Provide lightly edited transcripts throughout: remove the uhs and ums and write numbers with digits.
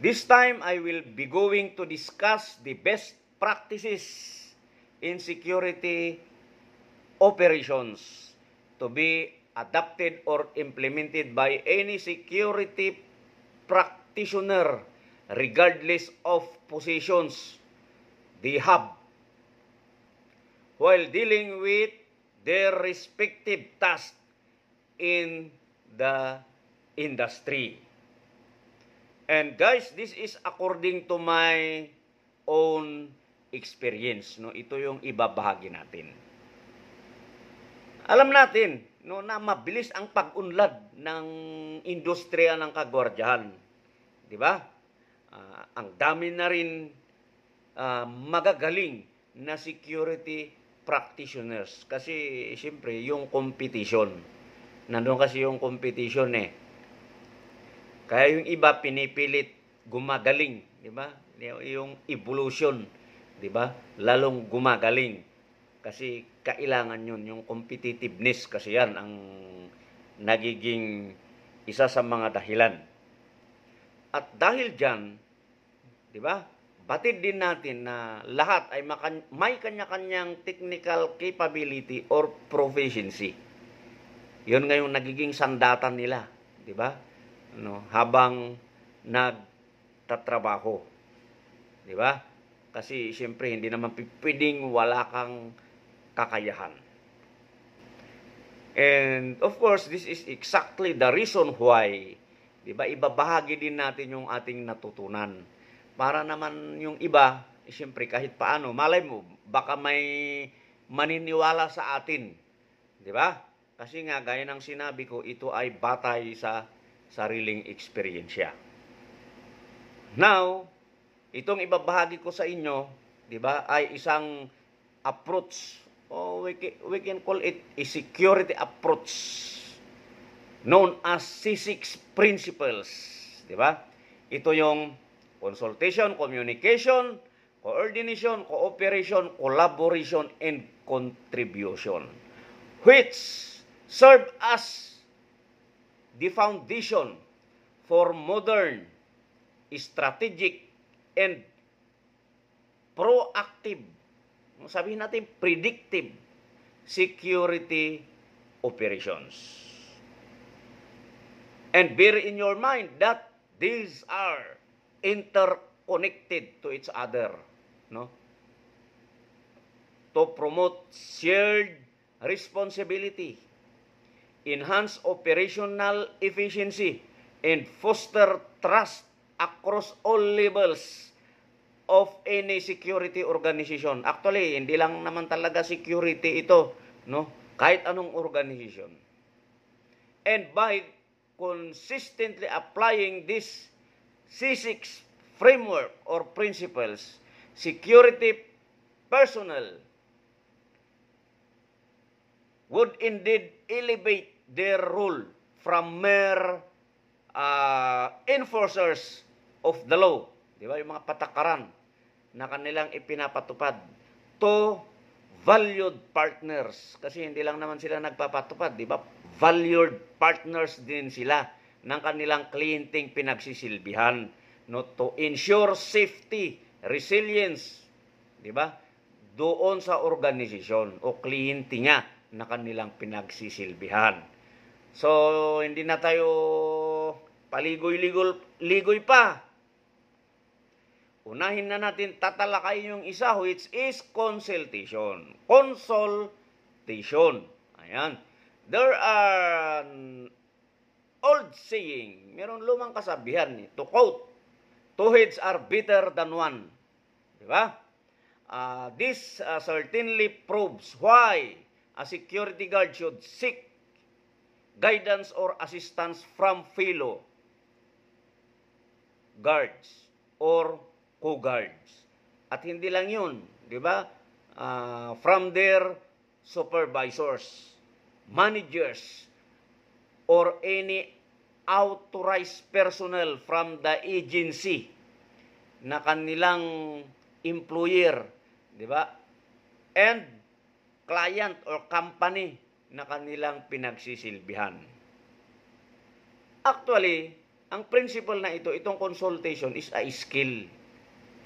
This time, I will be going to discuss the best practices in security operations to be adopted or implemented by any security practitioner regardless of positions they have while dealing with their respective tasks in the industry. And guys, this is according to my own experience. No? Ito yung ibabahagi natin. Alam natin no, na mabilis ang pag-unlad ng industriya ng kagwardyahan. Di ba? Ang dami na rin magagaling na security practitioners. Kasi, siyempre, yung competition. Nandun kasi yung competition eh. Kaya yung iba pinipilit gumagaling, di ba? Yung evolution, di ba? Lalong gumagaling. Kasi kailangan yun, yung competitiveness kasi yan ang nagiging isa sa mga dahilan. At dahil dyan, di ba? Batid din natin na lahat ay may kanya-kanyang technical capability or proficiency. Yun ngayon nagiging sandatan nila, di ba? No, habang nagtatrabaho. Di ba? Kasi siyempre hindi naman pwedeng wala kang kakayahan. And of course, this is exactly the reason why, di ba, ibabahagi din natin yung ating natutunan. Para naman yung iba, siyempre kahit paano, malay mo, baka may maniniwala sa atin. Di ba? Kasi nga, gaya ng sinabi ko, ito ay batay sa sariling eksperyensya. Now, itong ibabahagi ko sa inyo, di ba, ay isang approach, o we can call it a security approach known as C6 principles, di ba? Ito yung consultation, communication, coordination, cooperation, collaboration, and contribution, which serve as the foundation for modern, strategic, and proactive, sabihin natin predictive security operations. And bear in your mind that these are interconnected to each other, no? To promote shared responsibility, enhance operational efficiency, and foster trust across all levels of any security organization. Actually, hindi lang naman talaga security ito, no? Kahit anong organization. And by consistently applying this C6 framework or principles, security personnel would indeed elevate their role from mere enforcers of the law, di ba, yung mga patakaran na kanilang ipinapatupad, to valued partners. Kasi hindi lang naman sila nagpapatupad, di ba? Valued partners din sila ng kanilang kliyenteng pinagsisilbihan, no, to ensure safety, resilience, di ba, doon sa organisasyon o kliyente nga na kanilang pinagsisilbihan. So, hindi na tayo paligoy-ligoy pa. Unahin na natin tatalakayin yung isa, which is consultation. Consultation. Ayan. There are old saying, meron lumang kasabihan, to quote, two heads are better than one. Diba? This certainly proves why a security guard should seek guidance or assistance from fellow guards or co-guards. At hindi lang yun, di ba? From their supervisors, managers, or any authorized personnel from the agency na kanilang employer, di ba? And client or company na kanilang pinagsisilbihan. Actually, ang principle na ito, itong consultation is a skill.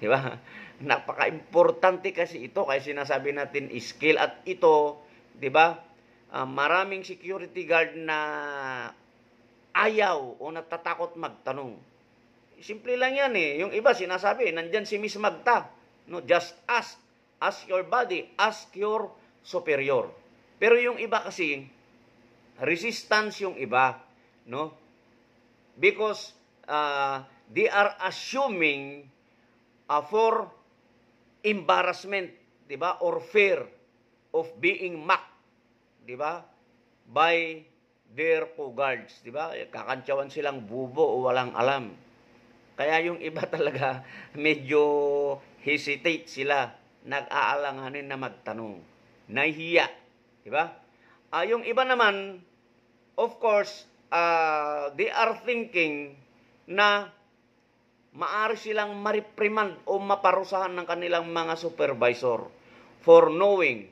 Di ba? Napaka-importante kasi ito, kaya sinasabi natin skill. At ito, di ba, maraming security guard na ayaw o natatakot magtanong. Simple lang yan eh. Yung iba sinasabi, nandyan si Miss Magta. No, just ask. Ask your body. Ask your superior. Pero yung iba kasi, resistance yung iba. No? Because they are assuming for embarrassment, 'di ba? Or fear of being mocked, 'di ba? By their co-guards, 'di ba? Kakantsawan silang bubo o walang alam. Kaya yung iba talaga medyo hesitate sila, nag-aalanganin na magtanong. Nahihiya, 'di ba? Yung iba naman, of course, they are thinking na maari silang mareprimand o maparusahan ng kanilang mga supervisor for knowing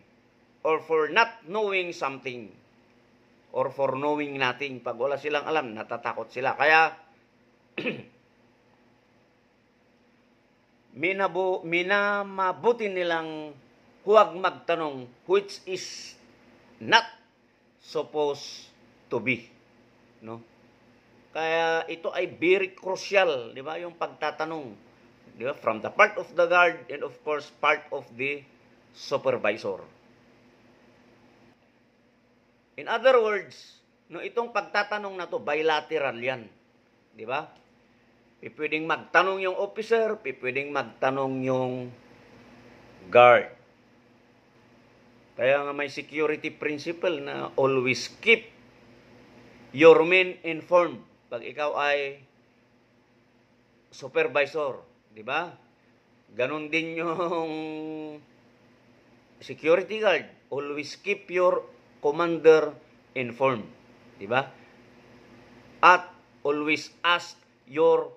or for not knowing something or for knowing nothing. Pag wala silang alam, natatakot sila. Kaya, minamabuti nilang huwag magtanong which is not supposed to be. No? Kaya ito ay very crucial, di ba? Yung pagtatanong, di ba? From the part of the guard and of course part of the supervisor. In other words, no, itong pagtatanong na to bilateral yan, di ba? Pwedeng magtanong yung officer, pwedeng magtanong yung guard. Kaya nga may security principle na always keep your men informed. Pag ikaw ay supervisor, di ba? Ganon din yung security guard. Always keep your commander informed, di ba? At always ask your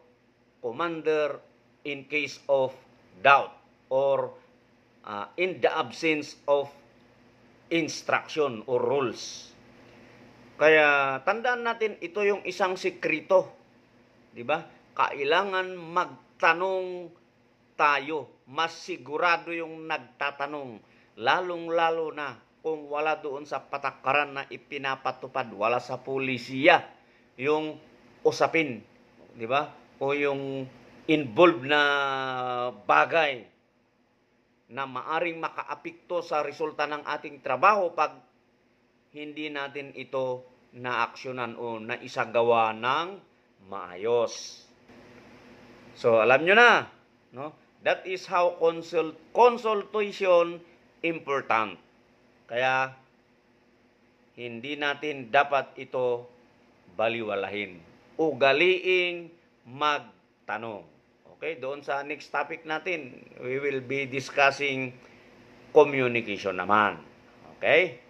commander in case of doubt or in the absence of instruction or rules. Kaya tandaan natin, ito yung isang sekreto, 'di ba? Kailangan magtanong tayo. Mas sigurado yung nagtatanong, lalong-lalo na kung wala doon sa patakaran na ipinapatupad, wala sa pulisiya yung usapin, 'di ba? O yung involved na bagay na maaring makaapekto sa resulta ng ating trabaho pag hindi natin ito na-aksyonan o naisagawa ng maayos. So, alam nyo na, no? That is how consultation important. Kaya, hindi natin dapat ito baliwalahin. Ugaliing magtanong. Okay, doon sa next topic natin, we will be discussing communication naman. Okay?